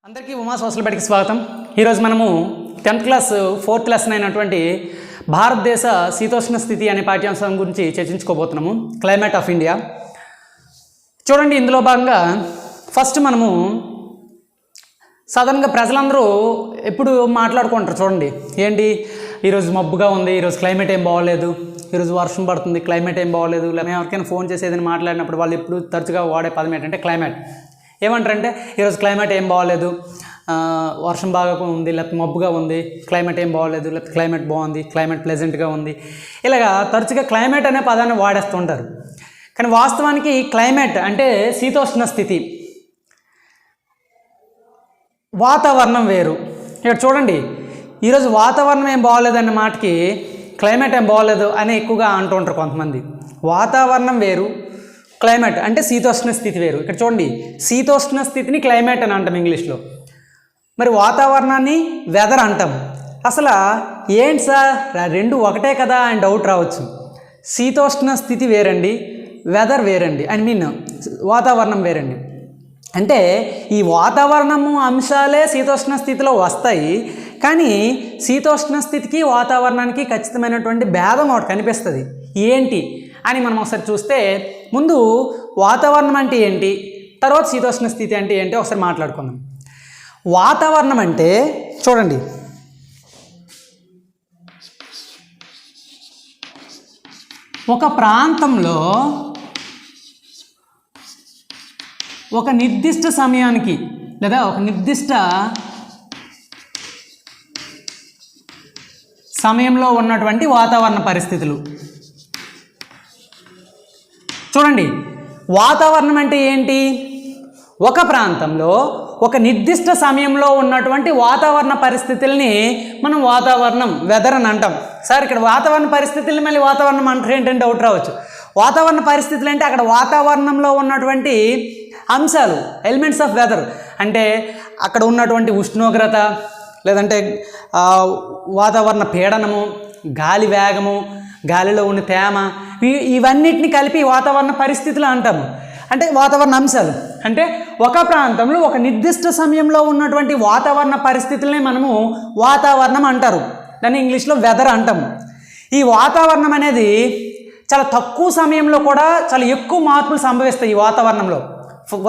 అందరికీ ఉమా సోషల్ బడికి స్వాగతం. ఈరోజు మనము 10th క్లాస్ 4th లెసన్ అయినటువంటి భారతదేశ శీతోష్ణ స్థితి అనే పాఠ్యాంశం గురించి చర్చించుకోబోతున్నాము. Climate of India. చూడండి, ఇందులో భాగంగా ఫస్ట్ మనము సాధారణంగా ప్రజలందరూ ఎప్పుడు మాట్లాడుకుంటారు. చూడండి, ఏంటి ఈరోజు మబ్బుగా ఉంది, ఈరోజు క్లైమేట్ ఏం బాగోలేదు, ఈరోజు వర్షం పడుతుంది, క్లైమేట్ ఏం బాగోలేదు. లేదా ఎవరికైనా ఫోన్ చేసి ఏదైనా మాట్లాడినప్పుడు వాళ్ళు ఎప్పుడు తరచుగా వాడే పదం ఏంటంటే క్లైమేట్. ఏమంటారంటే ఈరోజు క్లైమేట్ ఏం బాగోలేదు, వర్షం బాగా ఉంది, లేకపోతే మబ్బుగా ఉంది, క్లైమేట్ ఏం బాగోలేదు, లేకపోతే క్లైమేట్ బాగుంది, క్లైమేట్ ప్లెజెంట్గా ఉంది. ఇలాగా తరచుగా క్లైమేట్ అనే పదాన్ని వాడేస్తుంటారు. కానీ వాస్తవానికి క్లైమేట్ అంటే శీతోష్ణ స్థితి, వాతావరణం వేరు. ఇక్కడ చూడండి, ఈరోజు వాతావరణం ఏం బాగోలేదన్న మాటకి క్లైమేట్ ఏం బాగోలేదు అని ఎక్కువగా అంటూ ఉంటారు కొంతమంది. వాతావరణం వేరు, క్లైమేట్ అంటే శీతోష్ణ స్థితి వేరు. ఇక్కడ చూడండి, శీతోష్ణ స్థితిని క్లైమేట్ అని అంటాం ఇంగ్లీష్లో, మరి వాతావరణాన్ని వెదర్ అంటాం. అసలు ఏంటి సార్ రెండు ఒకటే కదా అని డౌట్ రావచ్చు. శీతోష్ణ స్థితి వేరండి, వెదర్ వేరండి, ఐ మీన్ వాతావరణం వేరండి. అంటే ఈ వాతావరణము అంశాలే శీతోష్ణ స్థితిలో వస్తాయి, కానీ శీతోష్ణ స్థితికి వాతావరణానికి ఖచ్చితమైనటువంటి భేదం ఒకటి కనిపిస్తుంది. ఏంటి అని మనం ఒకసారి చూస్తే, ముందు వాతావరణం అంటే ఏంటి, తర్వాత శీతోష్ణ స్థితి అంటే ఏంటి ఒకసారి మాట్లాడుకుందాం. వాతావరణం అంటే చూడండి, ఒక ప్రాంతంలో ఒక నిర్దిష్ట సమయానికి లేదా ఒక నిర్దిష్ట సమయంలో ఉన్నటువంటి వాతావరణ పరిస్థితులు. చూడండి, వాతావరణం అంటే ఏంటి, ఒక ప్రాంతంలో ఒక నిర్దిష్ట సమయంలో ఉన్నటువంటి వాతావరణ పరిస్థితుల్ని మనం వాతావరణం వెదర్ అని అంటాం. సార్ ఇక్కడ వాతావరణ పరిస్థితుల్ని మళ్ళీ వాతావరణం అంటారు ఏంటంటే డౌట్ రావచ్చు. వాతావరణ పరిస్థితులు అంటే అక్కడ వాతావరణంలో ఉన్నటువంటి అంశాలు, ఎలిమెంట్స్ ఆఫ్ వెదర్. అంటే అక్కడ ఉన్నటువంటి ఉష్ణోగ్రత, లేదంటే వాతావరణ పీడనము, గాలి వేగము, గాలిలో ఉన్న తేమ, ఇవన్నిటిని కలిపి వాతావరణ పరిస్థితులు అంటాము. అంటే వాతావరణ అంశాలు అంటే ఒక ప్రాంతంలో ఒక నిర్దిష్ట సమయంలో ఉన్నటువంటి వాతావరణ పరిస్థితులనే మనము వాతావరణం అంటారు. దాన్ని ఇంగ్లీష్లో వెదర్ అంటాము. ఈ వాతావరణం అనేది చాలా తక్కువ సమయంలో కూడా చాలా ఎక్కువ మార్పులు సంభవిస్తాయి ఈ వాతావరణంలో.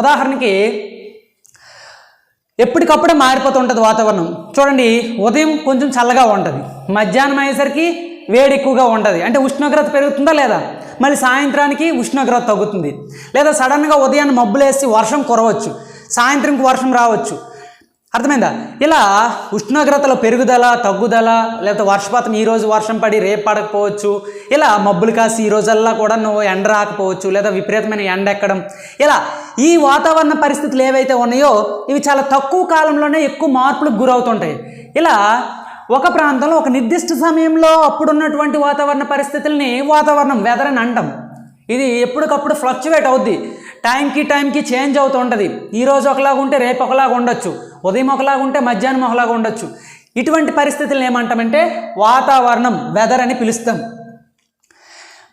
ఉదాహరణకి ఎప్పటికప్పుడే మారిపోతుంటుంది వాతావరణం. చూడండి, ఉదయం కొంచెం చల్లగా ఉంటుంది, మధ్యాహ్నం అయ్యేసరికి వేడి ఎక్కువగా ఉంటుంది, అంటే ఉష్ణోగ్రత పెరుగుతుందా లేదా. మళ్ళీ సాయంత్రానికి ఉష్ణోగ్రత తగ్గుతుంది, లేదా సడన్గా ఉదయాన్ని మబ్బులేసి వర్షం కురవచ్చు, సాయంత్రంకి వర్షం రావచ్చు. అర్థమైందా? ఇలా ఉష్ణోగ్రతలో పెరుగుదల తగ్గుదల, లేదా వర్షపాతం ఈరోజు వర్షం పడి రేపు పడకపోవచ్చు, ఇలా మబ్బులు కాసి ఈ రోజల్లా కూడా ఎండ రాకపోవచ్చు, లేదా విపరీతమైన ఎండ ఎక్కడం. ఇలా ఈ వాతావరణ పరిస్థితులు ఏవైతే ఉన్నాయో ఇవి చాలా తక్కువ కాలంలోనే ఎక్కువ మార్పులకు గురవుతుంటాయి. ఇలా ఒక ప్రాంతంలో ఒక నిర్దిష్ట సమయంలో అప్పుడున్నటువంటి వాతావరణ పరిస్థితుల్ని వాతావరణం వెదర్ అని అంటాం. ఇది ఎప్పటికప్పుడు ఫ్లక్చువేట్ అవుద్ది, టైంకి చేంజ్ అవుతూ ఉంటుంది. ఈరోజు ఒకలాగా ఉంటే రేపు ఒకలాగా ఉండొచ్చు, ఉదయం ఒకలాగా ఉంటే మధ్యాహ్నం ఒకలాగా ఉండొచ్చు. ఇటువంటి పరిస్థితులను ఏమంటామంటే వాతావరణం వెదర్ అని పిలుస్తాం.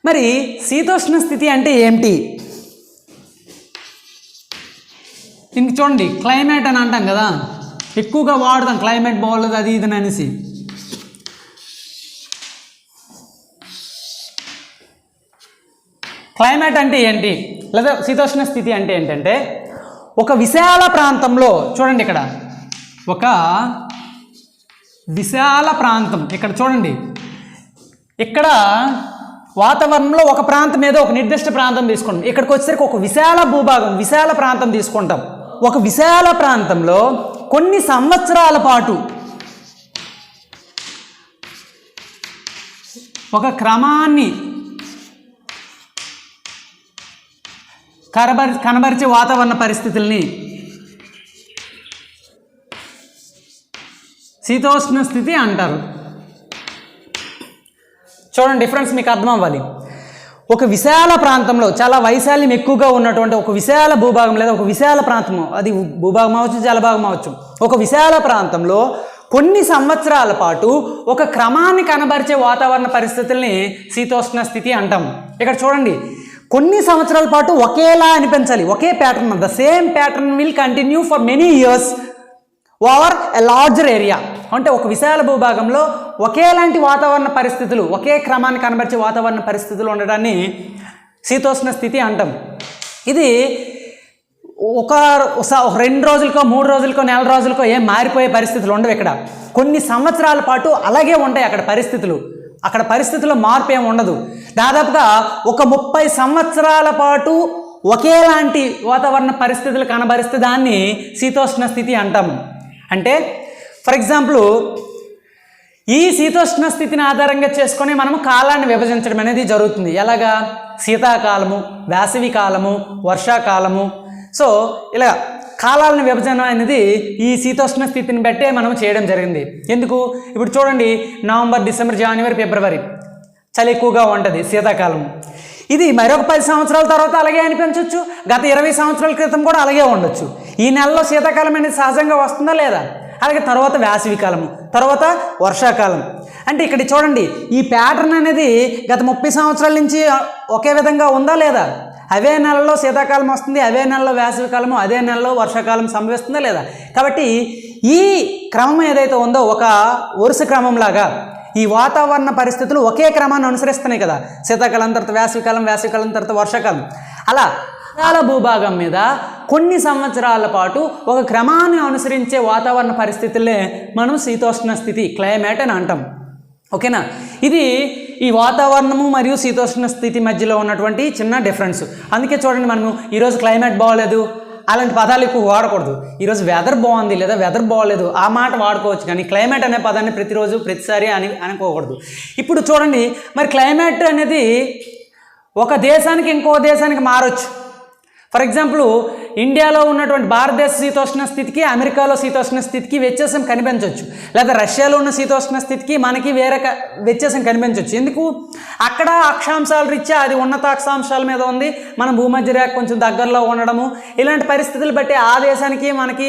మరి శీతోష్ణ స్థితి అంటే ఏమిటి? ఇంక చూడండి, క్లైమేట్ అని అంటాం కదా, ఎక్కువగా వాడతాం క్లైమేట్ బాగోలేదు అది ఇది అనేసి. క్లైమేట్ అంటే ఏంటి, లేదా శీతోష్ణ స్థితి అంటే ఏంటంటే ఒక విశాల ప్రాంతంలో, చూడండి ఇక్కడ ఒక విశాల ప్రాంతం, ఇక్కడ చూడండి, ఇక్కడ వాతావరణంలో ఒక ప్రాంతం ఏదో ఒక నిర్దిష్ట ప్రాంతం తీసుకుంటాం. ఇక్కడికి వచ్చేసరికి ఒక విశాల భూభాగం, విశాల ప్రాంతం తీసుకుంటాం. ఒక విశాల ప్రాంతంలో కొన్ని సంవత్సరాల పాటు ఒక క్రమాన్ని కనబరిచే వాతావరణ పరిస్థితుల్ని శీతోష్ణ స్థితి అంటారు. చూడండి, డిఫరెన్స్ మీకు అర్థం అవ్వాలి. ఒక విశాల ప్రాంతంలో చాలా వైశాల్యం ఎక్కువగా ఉన్నటువంటి ఒక విశాల భూభాగం, లేదా ఒక విశాల ప్రాంతము, అది భూభాగం అవ్వచ్చు, జలభాగం అవ్వచ్చు, ఒక విశాల ప్రాంతంలో కొన్ని సంవత్సరాల పాటు ఒక క్రమాన్ని కనబరిచే వాతావరణ పరిస్థితుల్ని శీతోష్ణ స్థితి అంటాం. ఇక్కడ చూడండి, కొన్ని సంవత్సరాల పాటు ఒకేలా అనిపించాలి, ఒకే pattern, the same pattern will continue for many years over a larger area. అంటే ఒక విశాల భూభాగంలో ఒకేలాంటి వాతావరణ పరిస్థితులు, ఒకే క్రమాన్ని కనబరిచే వాతావరణ పరిస్థితులు ఉండడాన్ని శీతోష్ణ స్థితి అంటాం. ఇది ఒక 2 రోజులకో 3 రోజులకో నెల రోజులకో ఏం మారిపోయే పరిస్థితులు ఉండవు. ఇక్కడ కొన్ని సంవత్సరాల పాటు అలాగే ఉంటాయి అక్కడ పరిస్థితులు. అక్కడ పరిస్థితుల్లో మార్పు ఏమి ఉండదు. దాదాపుగా ఒక 30 సంవత్సరాల పాటు ఒకేలాంటి వాతావరణ పరిస్థితులు కనబరిస్తే దాన్ని శీతోష్ణ స్థితి అంటాము. అంటే ఫర్ ఎగ్జాంపుల్ ఈ శీతోష్ణ స్థితిని ఆధారంగా చేసుకొని మనము కాలాన్ని విభజించడం అనేది జరుగుతుంది. ఎలాగా? శీతాకాలము, వేసవి కాలము, వర్షాకాలము. సో ఇలా కాలాలను విభజన అనేది ఈ శీతోష్ణ స్థితిని బట్టే మనం చేయడం జరిగింది. ఎందుకు? ఇప్పుడు చూడండి, నవంబర్, డిసెంబర్, జనవరి, ఫిబ్రవరి చలి ఎక్కువగా ఉంటుంది శీతాకాలం. ఇది మరొక 10 సంవత్సరాల తర్వాత అలాగే అనిపించవచ్చు, గత 20 సంవత్సరాల క్రితం కూడా అలాగే ఉండొచ్చు. ఈ నెలలో శీతాకాలం అనేది సహజంగా వస్తుందా లేదా? అలాగే తర్వాత వేసవి కాలము, తర్వాత వర్షాకాలం. అంటే ఇక్కడ చూడండి, ఈ ప్యాటర్న్ అనేది గత 30 సంవత్సరాల నుంచి ఒకే విధంగా ఉందా లేదా? అవే నెలలో శీతాకాలం వస్తుంది, అవే నెలలో వేసవికాలము, అదే నెలలో వర్షాకాలం సంభవిస్తుందా లేదా? కాబట్టి ఈ క్రమం ఏదైతే ఉందో ఒక వరుస క్రమంలాగా ఈ వాతావరణ పరిస్థితులు ఒకే క్రమాన్ని అనుసరిస్తున్నాయి కదా. శీతాకాలం తర్వాత వేసవికాలం, వేసవికాలం తర్వాత వర్షాకాలం. అలా విశాల భూభాగం మీద కొన్ని సంవత్సరాల పాటు ఒక క్రమాన్ని అనుసరించే వాతావరణ పరిస్థితులే మనం శీతోష్ణ స్థితి, క్లైమేట్ అని అంటాం. ఓకేనా? ఇది ఈ వాతావరణము మరియు శీతోష్ణ స్థితి మధ్యలో ఉన్నటువంటి చిన్న డిఫరెన్స్. అందుకే చూడండి, మనము ఈరోజు క్లైమేట్ బాగోలేదు అలాంటి పదాలు ఎక్కువ వాడకూడదు. ఈరోజు వెదర్ బాగుంది లేదా వెదర్ బాగోలేదు ఆ మాట వాడుకోవచ్చు, కానీ క్లైమేట్ అనే పదాన్ని ప్రతిరోజు ప్రతిసారి అనుకోకూడదు. ఇప్పుడు చూడండి, మరి క్లైమేట్ అనేది ఒక దేశానికి ఇంకో దేశానికి మారొచ్చు. ఫర్ ఎగ్జాంపుల్ ఇండియాలో ఉన్నటువంటి భారతదేశ శీతోష్ణ స్థితికి అమెరికాలో శీతోష్ణ స్థితికి వ్యత్యాసం కనిపించవచ్చు, లేదా రష్యాలో ఉన్న శీతోష్ణ స్థితికి మనకి వేరే వ్యత్యాసం కనిపించవచ్చు. ఎందుకు? అక్కడ అక్షాంశాల రీత్యా అది ఉన్నత అక్షాంశాల మీద ఉంది, మన భూమధ్య రేఖ కొంచెం దగ్గరలో ఉండడము, ఇలాంటి పరిస్థితులు బట్టి ఆ దేశానికి మనకి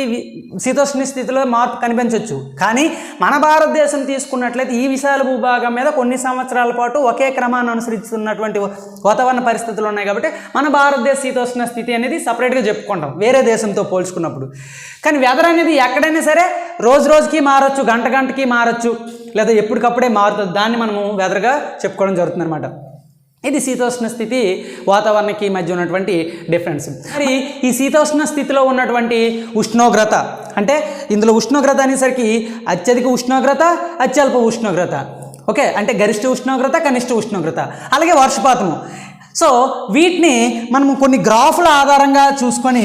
శీతోష్ణ స్థితిలో మార్పు కనిపించవచ్చు. కానీ మన భారతదేశం తీసుకున్నట్లయితే ఈ విశాల భూభాగం మీద కొన్ని సంవత్సరాల పాటు ఒకే క్రమాన్ని అనుసరిస్తున్నటువంటి వాతావరణ పరిస్థితులు ఉన్నాయి. కాబట్టి మన భారతదేశ శీతోష్ణ స్థితి అనేది సపరేట్గా చెప్పుకుంటాం వేరే దేశంతో పోల్చుకున్నప్పుడు. కానీ వెదర్ అనేది ఎక్కడైనా సరే రోజు రోజుకి మారచ్చు, గంట గంటకి మారచ్చు, లేదా ఎప్పటికప్పుడే మారుతుంది. దాన్ని మనము వెదర్గా చెప్పుకోవడం జరుగుతుంది అనమాట. ఇది శీతోష్ణ స్థితి వాతావరణానికి మధ్య ఉన్నటువంటి డిఫరెన్స్. మరి ఈ శీతోష్ణ స్థితిలో ఉన్నటువంటి ఉష్ణోగ్రత, అంటే ఇందులో ఉష్ణోగ్రత అనేసరికి అత్యధిక ఉష్ణోగ్రత, అత్యల్ప ఉష్ణోగ్రత. ఓకే, అంటే గరిష్ట ఉష్ణోగ్రత, కనిష్ట ఉష్ణోగ్రత, అలాగే వర్షపాతము. సో వీటిని మనము కొన్ని గ్రాఫుల ఆధారంగా చూసుకొని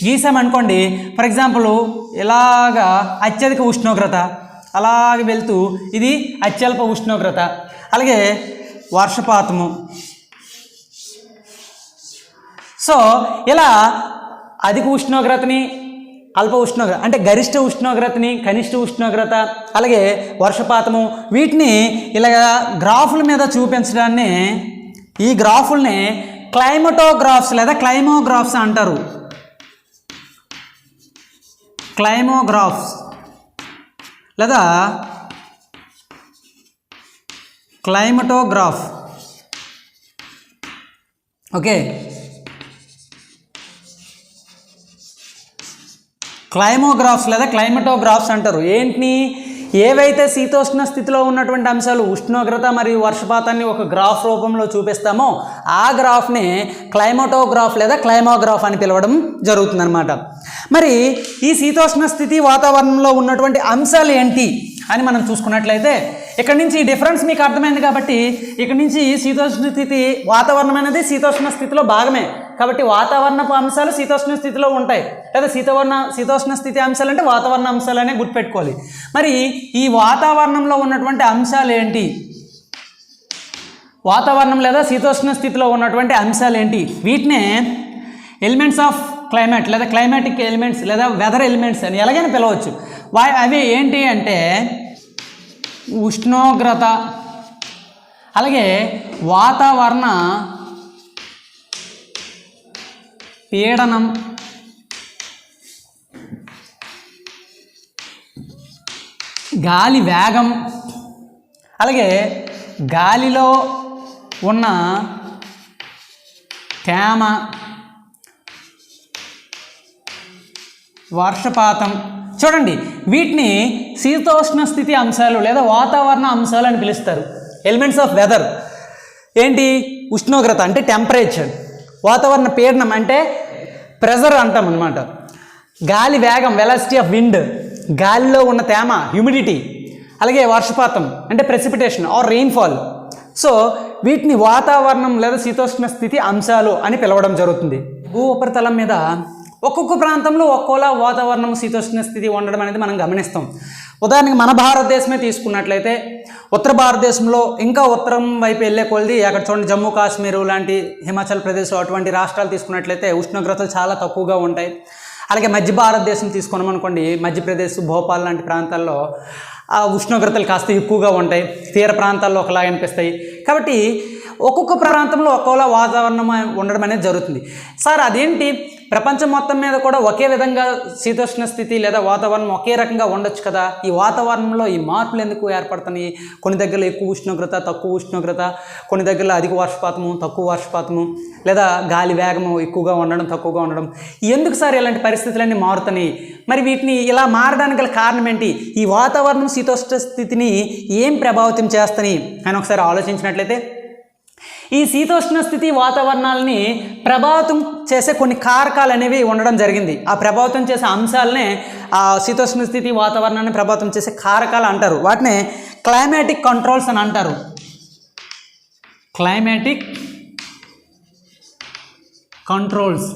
గీసామనుకోండి. ఫర్ ఎగ్జాంపుల్ ఇలాగా అత్యధిక ఉష్ణోగ్రత అలాగే వెళ్తూ ఇది అత్యల్ప ఉష్ణోగ్రత, అలాగే వర్షపాతము. సో ఇలా అధిక ఉష్ణోగ్రతని, అల్ప ఉష్ణోగ్రత అంటే గరిష్ట ఉష్ణోగ్రతని, కనిష్ట ఉష్ణోగ్రత, అలాగే వర్షపాతము, వీటిని ఇలాగ గ్రాఫుల మీద చూపించడాన్ని, ఈ గ్రాఫుల్ని క్లైమటోగ్రాఫ్స్ లేదా క్లైమోగ్రాఫ్స్ అంటారు. క్లైమోగ్రాఫ్స్ లేదా క్లైమటోగ్రాఫ్. ఓకే, క్లైమోగ్రాఫ్స్ లేదా క్లైమటోగ్రాఫ్స్ అంటారు. ఏంటి? ఏవైతే శీతోష్ణ స్థితిలో ఉన్నటువంటి అంశాలు ఉష్ణోగ్రత మరియు వర్షపాతాన్ని ఒక గ్రాఫ్ రూపంలో చూపిస్తామో ఆ గ్రాఫ్ని క్లైమటోగ్రాఫ్ లేదా క్లైమోగ్రాఫ్ అని పిలవడం జరుగుతుందన్నమాట. మరి ఈ శీతోష్ణ స్థితి వాతావరణంలో ఉన్నటువంటి అంశాలు ఏంటి అని మనం చూసుకున్నట్లయితే ఇక్కడ నుంచి ఈ డిఫరెన్స్ మీకు అర్థమైంది. కాబట్టి ఇక్కడ నుంచి శీతోష్ణ స్థితి వాతావరణం అనేది శీతోష్ణ స్థితిలో భాగమే. కాబట్టి వాతావరణపు అంశాలు శీతోష్ణ స్థితిలో ఉంటాయి, లేదా శీతోష్ణ స్థితి అంశాలు అంటే వాతావరణ అంశాలు అనే గుర్తుపెట్టుకోవాలి. మరి ఈ వాతావరణంలో ఉన్నటువంటి అంశాలు ఏంటి? వాతావరణం లేదా శీతోష్ణ స్థితిలో ఉన్నటువంటి అంశాలు ఏంటి? వీటినే ఎలిమెంట్స్ ఆఫ్ క్లైమేట్ లేదా క్లైమాటిక్ ఎలిమెంట్స్ లేదా వెదర్ ఎలిమెంట్స్ అని ఎలాగైనా పిలవచ్చు. అవి ఏంటి అంటే ఉష్ణోగ్రత, అలాగే వాతావరణ పీడనం, గాలి వేగం, అలాగే గాలిలో ఉన్న తేమ, వర్షపాతం, చూడండి, వీటిని శీతోష్ణ స్థితి అంశాలు లేదా వాతావరణ అంశాలు అని పిలుస్తారు. ఎలిమెంట్స్ ఆఫ్ వెదర్ ఏంటి? ఉష్ణోగ్రత అంటే టెంపరేచర్, వాతావరణ పీడనం అంటే ప్రెజర్ అంటాం అనమాట, గాలి వేగం వెలాసిటీ ఆఫ్ విండ్, గాలిలో ఉన్న తేమ హ్యూమిడిటీ, అలాగే వర్షపాతం అంటే ప్రెసిపిటేషన్ ఆర్ రెయిన్ఫాల్. సో వీటిని వాతావరణం లేదా శీతోష్ణ స్థితి అంశాలు అని పిలవడం జరుగుతుంది. భూ ఉపరితలం మీద ఒక్కొక్క ప్రాంతంలో ఒక్కోలా వాతావరణం శీతోష్ణ స్థితి ఉండడం అనేది మనం గమనిస్తాం. ఉదాహరణకి మన భారతదేశమే తీసుకున్నట్లయితే ఉత్తర భారతదేశంలో ఇంకా ఉత్తరం వైపు వెళ్ళే కొలది అక్కడ చూడండి జమ్మూ కాశ్మీర్ లాంటి హిమాచల్ ప్రదేశ్ అటువంటి రాష్ట్రాలు తీసుకున్నట్లయితే ఉష్ణోగ్రతలు చాలా తక్కువగా ఉంటాయి. అలాగే మధ్య భారతదేశం తీసుకున్నాం అనుకోండి, మధ్యప్రదేశ్ భోపాల్ లాంటి ప్రాంతాల్లో ఆ ఉష్ణోగ్రతలు కాస్త ఎక్కువగా ఉంటాయి, తీర ప్రాంతాల్లో ఒకలాగా అనిపిస్తాయి. కాబట్టి ఒక్కొక్క ప్రాంతంలో ఒక్కోలా వాతావరణం ఉండడం అనేది జరుగుతుంది. సార్ అదేంటి, ప్రపంచం మొత్తం మీద కూడా ఒకే విధంగా శీతోష్ణ స్థితి లేదా వాతావరణం ఒకే రకంగా ఉండొచ్చు కదా, ఈ వాతావరణంలో ఈ మార్పులు ఎందుకు ఏర్పడుతున్నాయి? కొన్ని దగ్గరలో ఎక్కువ ఉష్ణోగ్రత, తక్కువ ఉష్ణోగ్రత, కొన్ని దగ్గరలో అధిక వర్షపాతము, తక్కువ వర్షపాతము, లేదా గాలి వేగము ఎక్కువగా ఉండడం, తక్కువగా ఉండడం, ఎందుకు సార్ ఇలాంటి పరిస్థితులన్నీ మారుతున్నాయి? మరి వీటిని ఇలా మారడానికి గల కారణం ఏంటి? ఈ వాతావరణం శీతోష్ణ స్థితిని ఏం ప్రభావితం చేస్తాయి అని ఒకసారి ఆలోచించినట్లయితే, ఈ శీతోష్ణ స్థితి వాతావరణాలని ప్రభావితం చేసే కొన్ని కారకాలు అనేవి ఉండడం జరిగింది. ఆ ప్రభావితం చేసే అంశాలనే ఆ శీతోష్ణ స్థితి వాతావరణాన్ని ప్రభావితం చేసే కారకాలు అంటారు. వాటిని క్లైమాటిక్ కంట్రోల్స్ అని అంటారు. Climatic controls.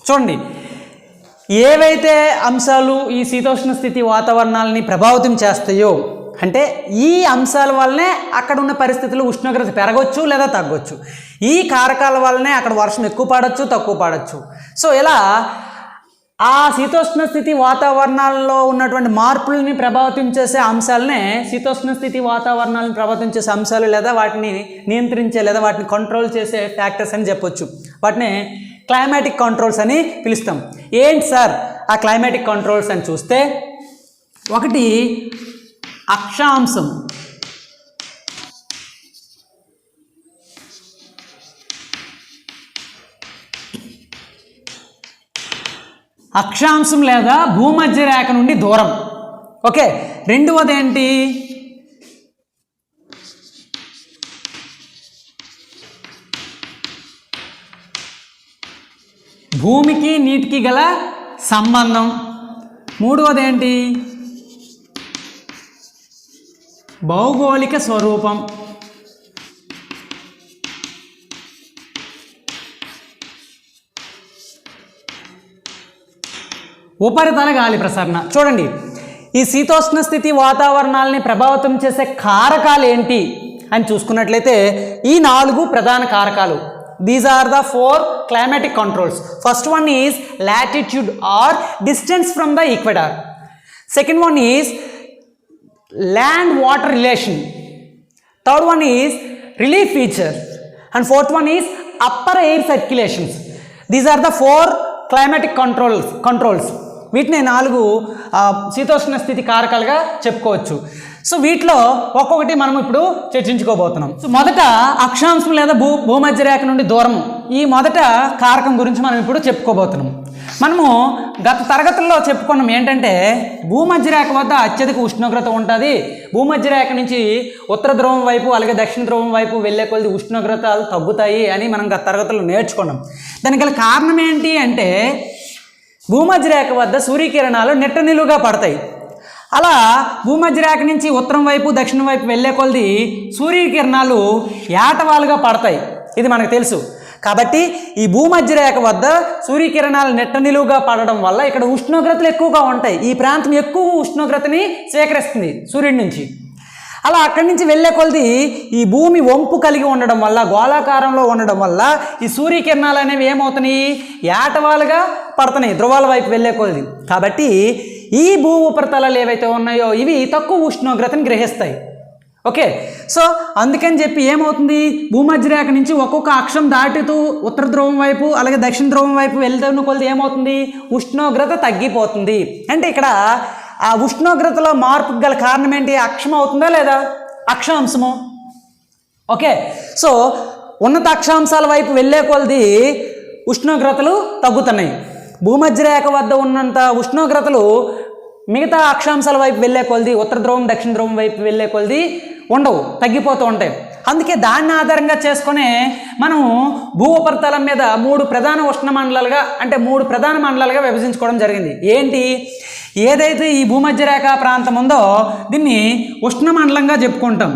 చూడండి, ఏవైతే అంశాలు ఈ శీతోష్ణ స్థితి వాతావరణాలని ప్రభావితం చేస్తాయో అంటే ఈ అంశాల వల్లనే అక్కడ ఉన్న పరిస్థితులు ఉష్ణోగ్రత పెరగవచ్చు లేదా తగ్గొచ్చు. ఈ కారకాల వల్లనే అక్కడ వర్షం ఎక్కువ పడవచ్చు, తక్కువ పడవచ్చు. సో ఇలా ఆ శీతోష్ణ స్థితి వాతావరణాల్లో ఉన్నటువంటి మార్పులని ప్రభావితం చేసే అంశాలనే శీతోష్ణ స్థితి వాతావరణాలను ప్రభావితం చేసే అంశాలు లేదా వాటిని నియంత్రించే లేదా వాటిని కంట్రోల్ చేసే ఫ్యాక్టర్స్ అని చెప్పొచ్చు. వాటిని క్లైమాటిక్ కంట్రోల్స్ అని పిలుస్తాం. ఏంటి సార్ ఆ క్లైమాటిక్ కంట్రోల్స్ అని చూస్తే, ఒకటి అక్షాంశం. అక్షాంశం లేదా భూమధ్య రేఖ నుండి దూరం. ఓకే, రెండవది ఏంటి? భూమికి నీటికి గల సంబంధం. మూడవది ఏంటి? భౌగోళిక స్వరూపం. ఉపరితల గాలి ప్రసరణ. చూడండి, ఈ శీతోష్ణ స్థితి వాతావరణాలని ప్రభావితం చేసే కారకాలు ఏంటి అని చూసుకున్నట్లయితే ఈ 4 ప్రధాన కారకాలు. These are the 4 climatic controls. First one is latitude or distance from the equator. Second one is land water relation. Third one is relief feature. And fourth one is upper air circulations. These are the 4 climatic controls. వీటిని 4 శీతోష్ణ స్థితి కారకాలుగా చెప్పుకోవచ్చు. So వీటిలో ఒక్కొక్కటి మనం ఇప్పుడు చర్చించుకోబోతున్నాం. So మొదట అక్షాంశం లేదా భూమధ్య రేఖ నుండి దూరము, ఈ మొదట కారకం గురించి మనం ఇప్పుడు చెప్పుకోబోతున్నాం. మనము గత తరగతుల్లో చెప్పుకున్నాం ఏంటంటే భూమధ్య రేఖ వద్ద అత్యధిక ఉష్ణోగ్రత ఉంటుంది. భూమధ్య రేఖ నుంచి ఉత్తర ధ్రువం వైపు అలాగే దక్షిణ ధ్రువం వైపు వెళ్ళే కొద్ది ఉష్ణోగ్రతలు తగ్గుతాయి అని మనం గత తరగతుల్లో నేర్చుకున్నాం. దానికి గల కారణం ఏంటి అంటే భూమధ్య రేఖ వద్ద సూర్యకిరణాలు నిట్ట నిలువుగా పడతాయి. అలా భూమధ్య రేఖ నుంచి ఉత్తరం వైపు దక్షిణం వైపు వెళ్ళే కొలది సూర్యకిరణాలు ఏటవాలుగా పడతాయి. ఇది మనకు తెలుసు. కాబట్టి ఈ భూమధ్య రేఖ వద్ద సూర్యకిరణాలు నిట్ట నిలువుగా పడడం వల్ల ఇక్కడ ఉష్ణోగ్రతలు ఎక్కువగా ఉంటాయి. ఈ ప్రాంతం ఎక్కువ ఉష్ణోగ్రతని స్వీకరిస్తుంది సూర్యుడి నుంచి. అలా అక్కడి నుంచి వెళ్ళే కొలది ఈ భూమి వంపు కలిగి ఉండడం వల్ల, గోళాకారంలో ఉండడం వల్ల ఈ సూర్యకిరణాలు అనేవి ఏమవుతున్నాయి? ఏటవాలుగా పడుతున్నాయి ధ్రువాల వైపు వెళ్ళే కొలది. కాబట్టి ఈ భూ ఉపరితలాలు ఏవైతే ఉన్నాయో ఇవి తక్కువ ఉష్ణోగ్రతని గ్రహిస్తాయి. ఓకే, సో అందుకని చెప్పి ఏమవుతుంది, భూమధ్య రేఖ నుంచి ఒక్కొక్క అక్షం దాటుతూ ఉత్తర ధ్రువం వైపు అలాగే దక్షిణ ధ్రువం వైపు వెళ్తున్న కొలది ఏమవుతుంది? ఉష్ణోగ్రత తగ్గిపోతుంది. అంటే ఇక్కడ ఆ ఉష్ణోగ్రతలో మార్పుకు గల కారణం ఏంటి? అక్షం అవుతుందా లేదా? అక్షాంశము. ఓకే, సో ఉన్నత అక్షాంశాల వైపు వెళ్ళే కొలది ఉష్ణోగ్రతలు తగ్గుతున్నాయి. భూమధ్య రేఖ వద్ద ఉన్నంత ఉష్ణోగ్రతలు మిగతా అక్షాంశాల వైపు వెళ్ళే కొలది, ఉత్తర ధ్రువం దక్షిణ ధ్రువం వైపు వెళ్ళే కొలది ఉండవు, తగ్గిపోతూ ఉంటాయి. అందుకే దాన్ని ఆధారంగా చేసుకునే మనం భూ ఉపరితలం మీద 3 ప్రధాన ఉష్ణ మండలాలుగా, అంటే 3 ప్రధాన మండలాలుగా విభజించుకోవడం జరిగింది. ఏంటి? ఏదైతే ఈ భూమధ్య రేఖ ప్రాంతం ఉందో దీన్ని ఉష్ణమండలంగా చెప్పుకుంటాం,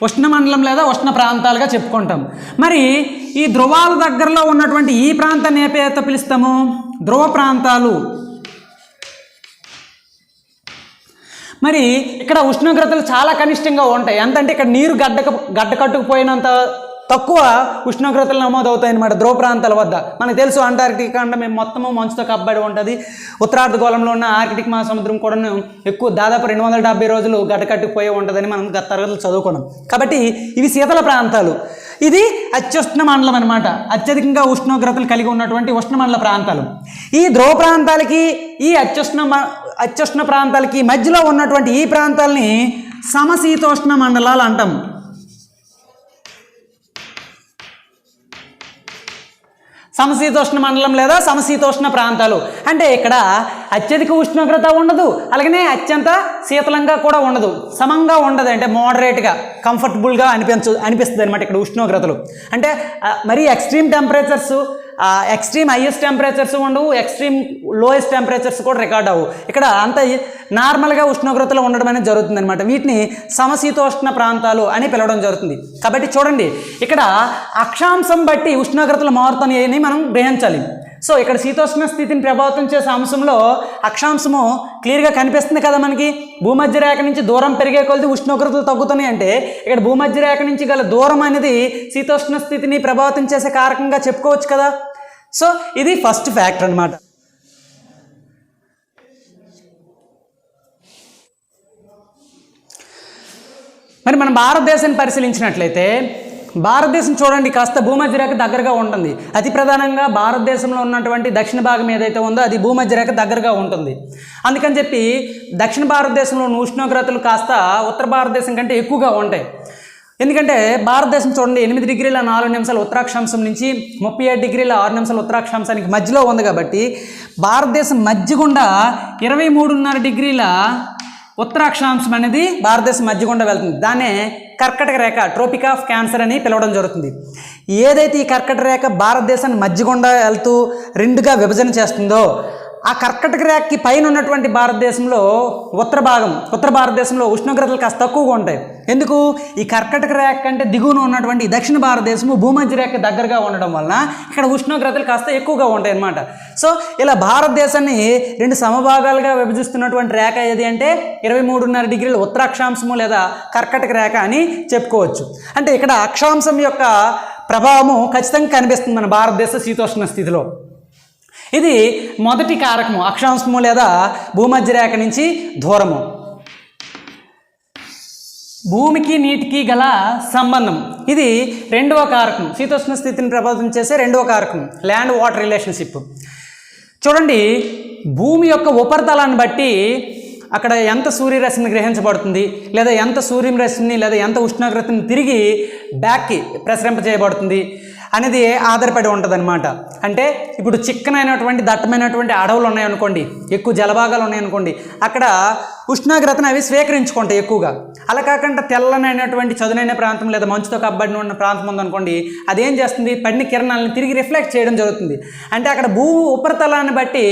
ఉష్ణమండలం లేదా ఉష్ణ ప్రాంతాలుగా చెప్పుకుంటాం. మరి ఈ ధ్రువాల దగ్గరలో ఉన్నటువంటి ఈ ప్రాంతాన్ని ఏ పేరుతో పిలుస్తాము? ధ్రువ ప్రాంతాలు. మరి ఇక్కడ ఉష్ణోగ్రతలు చాలా కనిష్టంగా ఉంటాయి. ఎంతంటే ఇక్కడ నీరు గడ్డ కట్టుకుపోయినంత తక్కువ ఉష్ణోగ్రతలు నమోదవుతాయి అన్నమాట ధ్రువ ప్రాంతాల వద్ద. మనకు తెలుసు అంటార్కిటిక్ ఖండం మొత్తము మంచుతో కప్పబడి ఉంటుంది. ఉత్తరార్ధగోళంలో ఉన్న ఆర్కిటిక్ మహాసముద్రం కూడా ఎక్కువ దాదాపు 270 రోజులు గడ్డ కట్టుకుపోయి ఉంటుందని మనం గత తరగతులు చదువుకున్నాం. కాబట్టి ఇవి శీతల ప్రాంతాలు. ఇది అత్యుష్ణ మండలం అనమాట, అత్యధికంగా ఉష్ణోగ్రతలు కలిగి ఉన్నటువంటి ఉష్ణమండల ప్రాంతాలు. ఈ ధ్రువ ప్రాంతాలకి ఈ అత్యుష్ణ ప్రాంతాలకి మధ్యలో ఉన్నటువంటి ఈ ప్రాంతాలని సమశీతోష్ణ మండలాలు అంటాం. సమశీతోష్ణ మండలం లేదా సమశీతోష్ణ ప్రాంతాలు అంటే ఇక్కడ అత్యధిక ఉష్ణోగ్రత ఉండదు, అలాగనే అత్యంత శీతలంగా కూడా ఉండదు, సమంగా ఉండదు, అంటే మోడరేట్గా కంఫర్టబుల్గా అనిపిస్తుంది అనమాట. ఇక్కడ ఉష్ణోగ్రతలు అంటే మరీ extreme temperatures, extreme highest temperatures ఉండవు, ఎక్స్ట్రీమ్ లోయెస్ట్ టెంపరేచర్స్ కూడా రికార్డ్ అవ్వవు. ఇక్కడ అంత నార్మల్గా ఉష్ణోగ్రతలు ఉండడం అనేది జరుగుతుంది అనమాట. వీటిని సమశీతోష్ణ ప్రాంతాలు అని పిలవడం జరుగుతుంది. కాబట్టి చూడండి, ఇక్కడ అక్షాంశం బట్టి ఉష్ణోగ్రతలు మారుతాయని మనం గ్రహించాలి. సో ఇక్కడ శీతోష్ణ స్థితిని ప్రభావితం చేసే అంశంలో అక్షాంశము క్లియర్గా కనిపిస్తుంది కదా మనకి. భూమధ్య రేఖ నుంచి దూరం పెరిగే కొలది ఉష్ణోగ్రతలు తగ్గుతున్నాయి అంటే ఇక్కడ భూమధ్య రేఖ నుంచి గల దూరం అనేది శీతోష్ణ స్థితిని ప్రభావితం చేసే కారకంగా చెప్పుకోవచ్చు కదా. సో ఇది ఫస్ట్ ఫ్యాక్టర్ అన్నమాట. మరి మన భారతదేశాన్ని పరిశీలించినట్లయితే భారతదేశం చూడండి కాస్త భూమధ్య రేఖ దగ్గరగా ఉంటుంది. అతి ప్రధానంగా భారతదేశంలో ఉన్నటువంటి దక్షిణ భాగం ఏదైతే ఉందో అది భూమధ్య రేఖ దగ్గరగా ఉంటుంది. అందుకని చెప్పి దక్షిణ భారతదేశంలో ఉన్న ఉష్ణోగ్రతలు కాస్త ఉత్తర భారతదేశం కంటే ఎక్కువగా ఉంటాయి. ఎందుకంటే భారతదేశం చూడండి 8 డిగ్రీల 4 నిమిషాలు ఉత్తరాక్షాంశం నుంచి 37 డిగ్రీల 6 నిమిషాలు ఉత్తరాక్షాంశానికి మధ్యలో ఉంది. కాబట్టి భారతదేశం మధ్య గుండా 23.5 డిగ్రీల ఉత్తరాక్షాంశం అనేది భారతదేశం మధ్య గుండా వెళ్తుంది. దాన్నే కర్కటక రేఖ, ట్రోపిక్ ఆఫ్ క్యాన్సర్ అని పిలవడం జరుగుతుంది. ఏదైతే ఈ కర్కటక రేఖ భారతదేశాన్ని మధ్య గుండా వెళ్తూ 2గా విభజన చేస్తుందో ఆ కర్కటక రేఖకి పైన ఉన్నటువంటి భారతదేశంలో ఉత్తర భారతదేశంలో ఉష్ణోగ్రతలు కాస్త తక్కువగా ఉంటాయి. ఎందుకు? ఈ కర్కటక రేఖ కంటే దిగువన ఉన్నటువంటి దక్షిణ భారతదేశము భూమధ్య రేఖ దగ్గరగా ఉండడం వలన ఇక్కడ ఉష్ణోగ్రతలు కాస్త ఎక్కువగా ఉంటాయి అన్నమాట. సో ఇలా భారతదేశాన్ని 2 సమభాగాలుగా విభజిస్తున్నటువంటి రేఖ ఏది అంటే 23.5 డిగ్రీల ఉత్తరాక్షాంశము లేదా కర్కటక రేఖ అని చెప్పుకోవచ్చు. అంటే ఇక్కడ అక్షాంశం యొక్క ప్రభావము ఖచ్చితంగా కనిపిస్తుంది మన భారతదేశ శీతోష్ణ స్థితిలో. ఇది మొదటి కారకము, అక్షాంశము లేదా భూమధ్య రేఖ నుంచి దూరము. భూమికి నీటికి గల సంబంధం, ఇది 2వ కారకం, శీతోష్ణ స్థితిని ప్రభావితం చేసే 2వ కారకం, ల్యాండ్ వాటర్ రిలేషన్షిప్. చూడండి, భూమి యొక్క ఉపరితలాన్ని బట్టి అక్కడ ఎంత సూర్యరశ్మిని గ్రహించబడుతుంది, లేదా ఎంత సూర్యరశ్మిని లేదా ఎంత ఉష్ణోగ్రతని తిరిగి బ్యాక్కి ప్రసరింపజేయబడుతుంది అనేది ఆధారపడి ఉంటుంది అనమాట. అంటే ఇప్పుడు చిక్కనైనటువంటి దట్టమైనటువంటి అడవులు ఉన్నాయనుకోండి, ఎక్కువ జలభాగాలు ఉన్నాయనుకోండి, అక్కడ ఉష్ణోగ్రతను అవి స్వీకరించుకుంటాయి ఎక్కువగా. అలా కాకుండా తెల్లనైనటువంటి చదునైన ప్రాంతం లేదా మంచుతో కప్పబడిన ఉన్న ప్రాంతం ఉందనుకోండి, అదేం చేస్తుంది, పడిన కిరణాలను తిరిగి రిఫ్లెక్ట్ చేయడం జరుగుతుంది. అంటే అక్కడ భూ ఉపరితలాన్ని బట్టి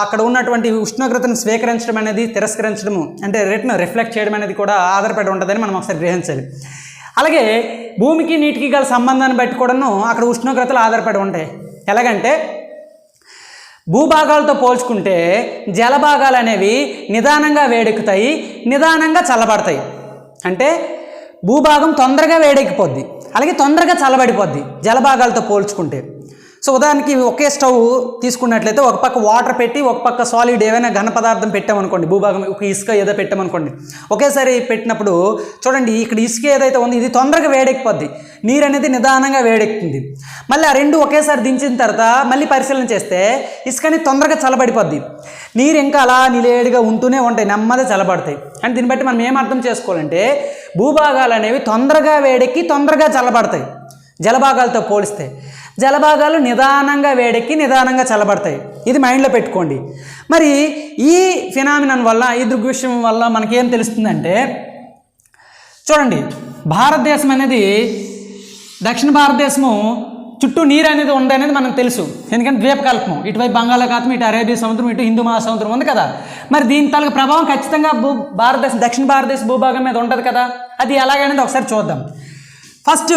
అక్కడ ఉన్నటువంటి ఉష్ణోగ్రతను స్వీకరించడం అనేది తిరస్కరించడము, అంటే రిఫ్లెక్ట్ చేయడం అనేది కూడా ఆధారపడి ఉంటుందని మనం ఒకసారి గ్రహించాలి. అలాగే భూమికి నీటికి గల సంబంధాన్ని బట్టి కూడాను అక్కడ ఉష్ణోగ్రతలు ఆధారపడి ఉంటాయి. ఎలాగంటే భూభాగాలతో పోల్చుకుంటే జలభాగాలు అనేవి నిదానంగా వేడెక్కుతాయి, నిదానంగా చల్లబడతాయి. అంటే భూభాగం తొందరగా వేడెక్కిపోద్ది, అలాగే తొందరగా చల్లబడిపోద్ది జలభాగాలతో పోల్చుకుంటే. సో ఉదాహరణకి ఒకే స్టవ్ తీసుకున్నట్లయితే ఒక పక్క వాటర్ పెట్టి ఒక పక్క సాలిడ్ ఏదైనా ఘన పదార్థం పెట్టామనుకోండి, భూభాగం ఒక ఇసుక ఏదో పెట్టామనుకోండి, ఒకేసారి పెట్టినప్పుడు చూడండి ఇక్కడ ఇసుక ఏదైతే ఉందో ఇది తొందరగా వేడెక్కిపోద్ది, నీరు అనేది నిదానంగా వేడెక్కుతుంది. మళ్ళీ ఆ 2 ఒకేసారి దించిన తర్వాత మళ్ళీ పరిశీలన చేస్తే ఇసుక అనేది తొందరగా చల్లబడిపోద్ది, నీరు ఇంకా అలా నిలేడుగా ఉంటూనే ఉంటాయి, నెమ్మదిగా చల్లబడతాయి. అంటే దీన్ని బట్టి మనం ఏం అర్థం చేసుకోవాలంటే భూభాగాలు అనేవి తొందరగా వేడెక్కి తొందరగా చల్లబడతాయి. జలభాగాలతో పోలిస్తే. జలభాగాలు నిదానంగా వేడెక్కి నిదానంగా చల్లబడతాయి. ఇది మైండ్లో పెట్టుకోండి. మరి ఈ ఫినామినన్ వల్ల, ఈ దృగ్విషయం వల్ల మనకేం తెలుస్తుందంటే, చూడండి, భారతదేశం అనేది, దక్షిణ భారతదేశము చుట్టూ నీరు అనేది ఉంది అనేది మనకు తెలుసు. ఎందుకంటే ద్వీపకల్పం, ఇటువైపు బంగాళాఖాతం, ఇటు అరేబియా సముద్రం, ఇటు హిందూ మహాసముద్రం ఉంది కదా. మరి దీని తాలూకు ప్రభావం ఖచ్చితంగా భారతదేశం, దక్షిణ భారతదేశ భూభాగం మీద ఉంటుంది కదా. అది ఎలాగనేది ఒకసారి చూద్దాం. ఫస్ట్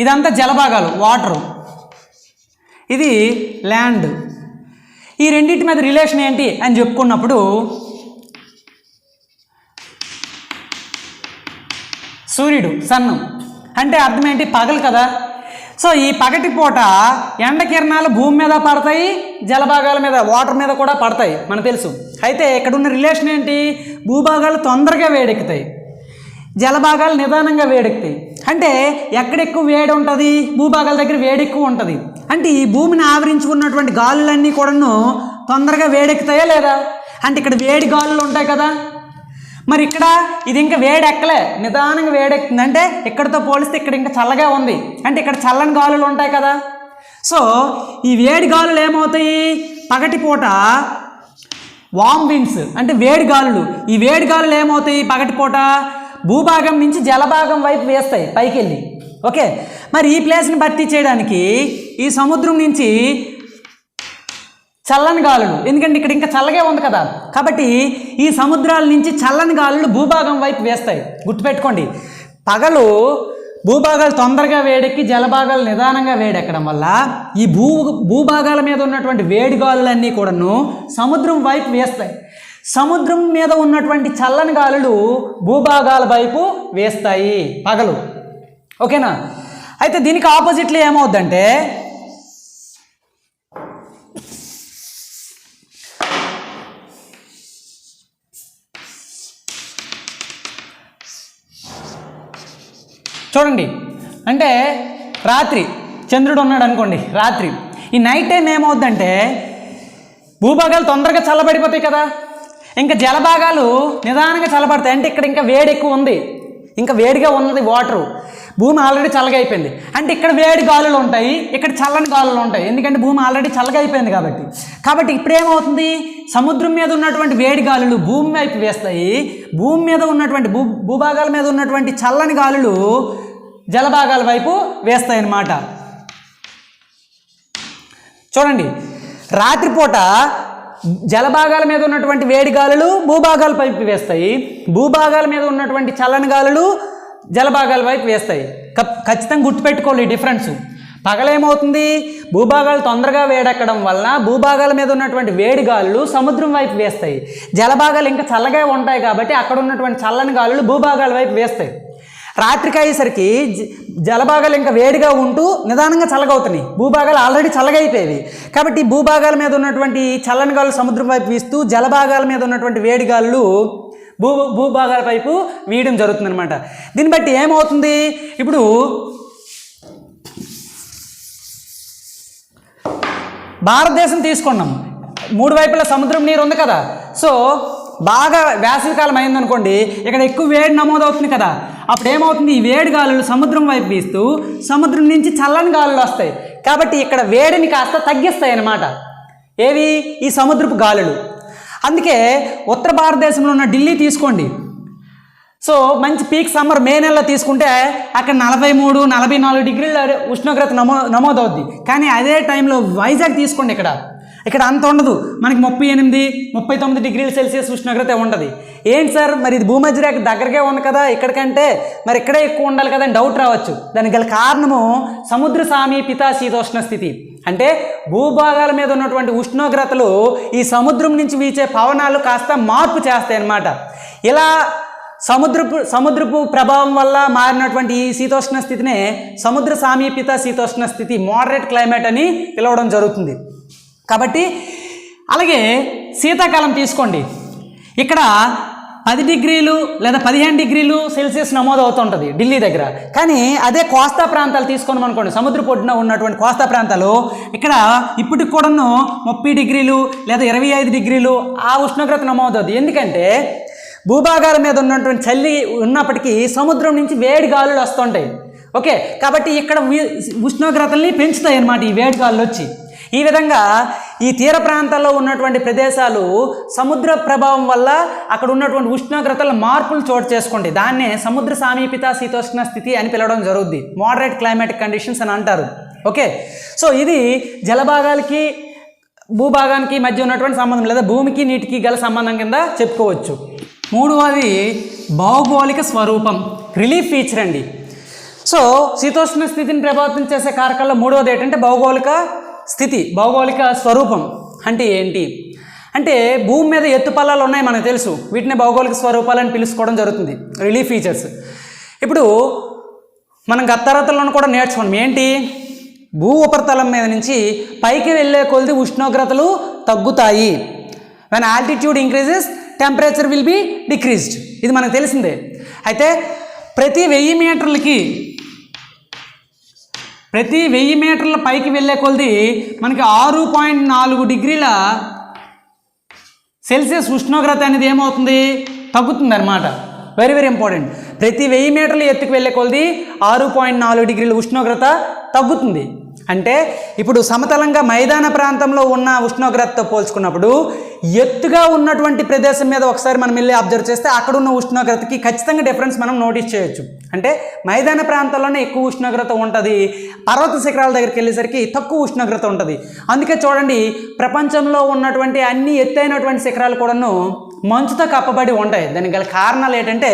ఇదంతా జలభాగాలు, వాటరు, ఇది ల్యాండ్. ఈ రెండింటి మీద రిలేషన్ ఏంటి అని చెప్పుకున్నప్పుడు, సూర్యుడు, సన్ను అంటే అర్థం ఏంటి? పగలు కదా. సో ఈ పగటి పూట ఎండ కిరణాలు భూమి మీద పడతాయి, జలభాగాల మీద, వాటర్ మీద కూడా పడతాయి, మనకు తెలుసు. అయితే ఇక్కడ ఉన్న రిలేషన్ ఏంటి? భూభాగాలు తొందరగా వేడెక్కుతాయి, జలభాగాలు నిదానంగా వేడెక్కుతాయి. అంటే ఎక్కడ ఎక్కువ వేడి ఉంటుంది? భూభాగాల దగ్గర వేడి ఎక్కువ ఉంటుంది. అంటే ఈ భూమిని ఆవరించి ఉన్నటువంటి గాలులన్నీ కూడాను తొందరగా వేడెక్కుతాయా లేదా? అంటే ఇక్కడ వేడి గాలులు ఉంటాయి కదా. మరి ఇక్కడ ఇది ఇంకా వేడెక్కలే, నిదానంగా వేడెక్కుతుంది. అంటే ఇక్కడతో పోలిస్తే ఇక్కడ ఇంకా చల్లగా ఉంది, అంటే ఇక్కడ చల్లని గాలులు ఉంటాయి కదా. సో ఈ వేడి గాలులు ఏమవుతాయి? పగటి పూట వామ్ విండ్స్ అంటే వేడి గాలులు. ఈ వేడి గాలులు ఏమవుతాయి? పగటి పూట భూభాగం నుంచి జలభాగం వైపు వేస్తాయి పైకి వెళ్ళి. ఓకే, మరి ఈ ప్లేస్ని భర్తీ చేయడానికి ఈ సముద్రం నుంచి చల్లని గాలులు, ఎందుకంటే ఇక్కడ ఇంకా చల్లగా ఉంది కదా, కాబట్టి ఈ సముద్రాల నుంచి చల్లని గాలులు భూభాగం వైపు వేస్తాయి. గుర్తుపెట్టుకోండి, పగలు భూభాగాలు తొందరగా వేడెక్కి జలభాగాలు నిదానంగా వేడెక్కడం వల్ల ఈ భూభాగాల మీద ఉన్నటువంటి వేడి గాలులన్నీ కూడాను సముద్రం వైపు వేస్తాయి. సముద్రం మీద ఉన్నటువంటి చల్లని గాలులు భూభాగాల వైపు వేస్తాయి పగలు. ఓకేనా? అయితే దీనికి ఆపోజిట్లో ఏమవుద్దంటే, చూడండి, అంటే రాత్రి చంద్రుడు ఉన్నాడు అనుకోండి, రాత్రి ఈ నైట్ టైం ఏమవుద్దంటే భూభాగాలు తొందరగా చల్లబడిపోతాయి కదా, ఇంకా జలభాగాలు నిదానంగా చల్లబడతాయి. అంటే ఇక్కడ ఇంకా వేడి ఎక్కువ ఉంది, ఇంకా వేడిగా ఉన్నది వాటరు, భూమి ఆల్రెడీ చల్లగా అయిపోయింది. అంటే ఇక్కడ వేడి గాలులు ఉంటాయి, ఇక్కడ చల్లని గాలులు ఉంటాయి, ఎందుకంటే భూమి ఆల్రెడీ చల్లగా అయిపోయింది కాబట్టి. కాబట్టి ఇప్పుడు ఏమవుతుంది? సముద్రం మీద ఉన్నటువంటి వేడి గాలులు భూమి వైపు వేస్తాయి, భూమి మీద ఉన్నటువంటి భూభాగాల మీద ఉన్నటువంటి చల్లని గాలులు జలభాగాల వైపు వేస్తాయి అన్నమాట. చూడండి, రాత్రిపూట జలభాగాల మీద ఉన్నటువంటి వేడి గాలులు భూభాగాల వైపు వేస్తాయి, భూభాగాల మీద ఉన్నటువంటి చల్లని గాలులు జలభాగాల వైపు వేస్తాయి. ఖచ్చితంగా గుర్తుపెట్టుకోవాలి ఈ డిఫరెన్స్. పగలేమవుతుంది? భూభాగాలు తొందరగా వేడెక్కడం వలన భూభాగాల మీద ఉన్నటువంటి వేడి గాలులు సముద్రం వైపు వేస్తాయి, జలభాగాలు ఇంకా చల్లగా ఉంటాయి కాబట్టి అక్కడ ఉన్నటువంటి చల్లని గాలులు భూభాగాల వైపు వేస్తాయి. రాత్రికి అయ్యేసరికి జలభాగాలు ఇంకా వేడిగా ఉంటూ నిదానంగా చల్లగవుతున్నాయి, భూభాగాలు ఆల్రెడీ చల్లగా అయిపోయేవి. కాబట్టి భూభాగాల మీద ఉన్నటువంటి చల్లని గాలులు సముద్రం వైపు వీస్తూ జలభాగాల మీద ఉన్నటువంటి వేడి గాలులు భూభాగాల వైపు వీయడం జరుగుతుందన్నమాట. దీన్ని బట్టి ఏమవుతుంది? ఇప్పుడు భారతదేశం తీసుకున్నాం, మూడు వైపులా సముద్రం నీరు ఉంది కదా. సో బాగా వేసవికాలం అయిందనుకోండి, ఇక్కడ ఎక్కువ వేడి నమోదవుతుంది కదా. అప్పుడు ఏమవుతుంది? ఈ వేడి గాలులు సముద్రం వైపు వీస్తూ సముద్రం నుంచి చల్లని గాలులు వస్తాయి, కాబట్టి ఇక్కడ వేడిని కాస్త తగ్గిస్తాయి అన్నమాట. ఏవి? ఈ సముద్రపు గాలులు. అందుకే ఉత్తర భారతదేశంలో ఉన్న ఢిల్లీ తీసుకోండి. సో మంచి పీక్ సమ్మర్ మే నెలలో తీసుకుంటే అక్కడ 43, 44 డిగ్రీల ఉష్ణోగ్రత నమోదవుద్ది. కానీ అదే టైంలో వైజాగ్ తీసుకోండి, ఇక్కడ అంత ఉండదు, మనకి 38, 39 డిగ్రీల సెల్సియస్ ఉష్ణోగ్రత ఉంటుంది. ఏంటి సార్, మరి ఇది భూమధ్యరేఖ దగ్గరగా ఉంది కదా, ఇక్కడికంటే మరి ఇక్కడే ఎక్కువ ఉండాలి కదా అని డౌట్ రావచ్చు. దానికి గల కారణము సముద్ర సామీప్యత శీతోష్ణ స్థితి. అంటే భూభాగాల మీద ఉన్నటువంటి ఉష్ణోగ్రతలు ఈ సముద్రం నుంచి వీచే పవనాలు కాస్త మార్పు చేస్తాయి అన్నమాట. ఇలా సముద్రపు ప్రభావం వల్ల మారినటువంటి ఈ శీతోష్ణ స్థితినే సముద్ర సామీప్యత శీతోష్ణ స్థితి, మోడరేట్ క్లైమేట్ అని పిలవడం జరుగుతుంది. కాబట్టి అలాగే శీతాకాలం తీసుకోండి, ఇక్కడ 10 డిగ్రీలు లేదా 15 డిగ్రీలు సెల్సియస్ నమోదు అవుతుంటుంది ఢిల్లీ దగ్గర. కానీ అదే కోస్తా ప్రాంతాలు తీసుకున్నాం అనుకోండి, సముద్ర పొడ్డున ఉన్నటువంటి కోస్తా ప్రాంతాలు, ఇక్కడ ఇప్పటికి కూడాను 30 డిగ్రీలు లేదా 25 డిగ్రీలు ఆ ఉష్ణోగ్రత నమోదవుతుంది. ఎందుకంటే భూభాగాల మీద ఉన్నటువంటి చలి ఉన్నప్పటికీ సముద్రం నుంచి వేడి గాలులు వస్తుంటాయి. ఓకే, కాబట్టి ఇక్కడ ఉష్ణోగ్రతల్ని పెంచుతాయి అన్నమాట ఈ వేడి గాలులు వచ్చి. ఈ విధంగా ఈ తీర ప్రాంతాల్లో ఉన్నటువంటి ప్రదేశాలు సముద్ర ప్రభావం వల్ల అక్కడ ఉన్నటువంటి ఉష్ణోగ్రతల మార్పులు చోటు చేసుకుంటాయి. దాన్నే సముద్ర సామీపిత శీతోష్ణ స్థితి అని పిలవడం జరుగుద్ది. మోడరేట్ క్లైమాటిక్ కండిషన్స్ అని అంటారు. ఓకే, సో ఇది జలభాగాలకి భూభాగానికి మధ్య ఉన్నటువంటి సంబంధం లేదా భూమికి నీటికి గల సంబంధం కింద చెప్పుకోవచ్చు. మూడవది భౌగోళిక స్వరూపం, రిలీఫ్ ఫీచర్ అండి. సో శీతోష్ణ స్థితిని ప్రభావితం చేసే కారకాల్లో మూడవది ఏంటంటే భౌగోళిక స్థితి, భౌగోళిక స్వరూపం. అంటే ఏంటి అంటే భూమి మీద ఎత్తుపల్లాలు ఉన్నాయి మనకు తెలుసు, వీటిని భౌగోళిక స్వరూపాలని పిలుచుకోవడం జరుగుతుంది, రిలీఫ్ ఫీచర్స్. ఇప్పుడు మనం గత తరగతులను కూడా నేర్చుకున్నాం ఏంటి, భూ ఉపరితలం మీద నుంచి పైకి వెళ్ళే కొలది ఉష్ణోగ్రతలు తగ్గుతాయి. When altitude increases temperature will be decreased, ఇది మనకు తెలిసిందే. అయితే ప్రతి 1000 మీటర్ల పైకి వెళ్ళే కొలది మనకి 6.4 డిగ్రీల సెల్సియస్ ఉష్ణోగ్రత అనేది ఏమవుతుంది, తగ్గుతుంది అన్నమాట. Very very important. ప్రతి 1000 మీటర్ల ఎత్తుకు వెళ్ళే కొలది 6.4 డిగ్రీల ఉష్ణోగ్రత తగ్గుతుంది. అంటే ఇప్పుడు సమతలంగా మైదాన ప్రాంతంలో ఉన్న ఉష్ణోగ్రతతో పోల్చుకున్నప్పుడు ఎత్తుగా ఉన్నటువంటి ప్రదేశం మీద ఒకసారి మనం వెళ్ళి అబ్జర్వ్ చేస్తే అక్కడ ఉన్న ఉష్ణోగ్రతకి ఖచ్చితంగా డిఫరెన్స్ మనం నోటీస్ చేయొచ్చు. అంటే మైదాన ప్రాంతాల్లోనే ఎక్కువ ఉష్ణోగ్రత ఉంటుంది, పర్వత శిఖరాల దగ్గరికి వెళ్ళేసరికి తక్కువ ఉష్ణోగ్రత ఉంటుంది. అందుకే చూడండి ప్రపంచంలో ఉన్నటువంటి అన్ని ఎత్తైనటువంటి శిఖరాలు కూడాను మంచుతో కప్పబడి ఉంటాయి. దానికి గల కారణాలు ఏంటంటే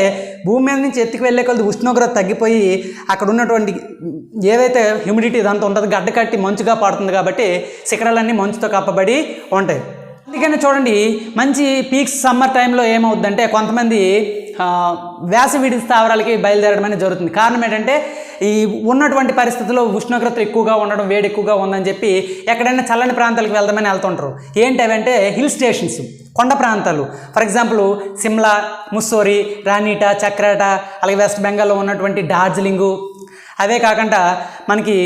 భూమి మీద నుంచి ఎత్తుకు వెళ్ళే కొలది ఉష్ణోగ్రత తగ్గిపోయి అక్కడ ఉన్నటువంటి ఏవైతే హ్యూమిడిటీ ఇదంతా ఉంటుందో గడ్డ కట్టి మంచుగా పడుతుంది కాబట్టి శిఖరాలన్నీ మంచుతో కప్పబడి ఉంటాయి. అందుకని చూడండి మంచి పీక్స్ సమ్మర్ టైంలో ఏమవుద్దంటే కొంతమంది వేసవిడి స్థావరాలకి బయలుదేరడం అనేది జరుగుతుంది. కారణం ఏంటంటే ఈ ఉన్నటువంటి పరిస్థితుల్లో ఉష్ణోగ్రత ఎక్కువగా ఉండడం, వేడి ఎక్కువగా ఉందని చెప్పి ఎక్కడైనా చల్లని ప్రాంతాలకు వెళ్దామని వెళ్తుంటారు. ఏంటి అవంటే హిల్ స్టేషన్స్, కొండ ప్రాంతాలు. ఫర్ ఎగ్జాంపుల్ సిమ్లా, ముస్సోరి, రానీట, చక్రాట, అలాగే వెస్ట్ బెంగాల్లో ఉన్నటువంటి డార్జిలింగు, అవే కాకుండా మనకి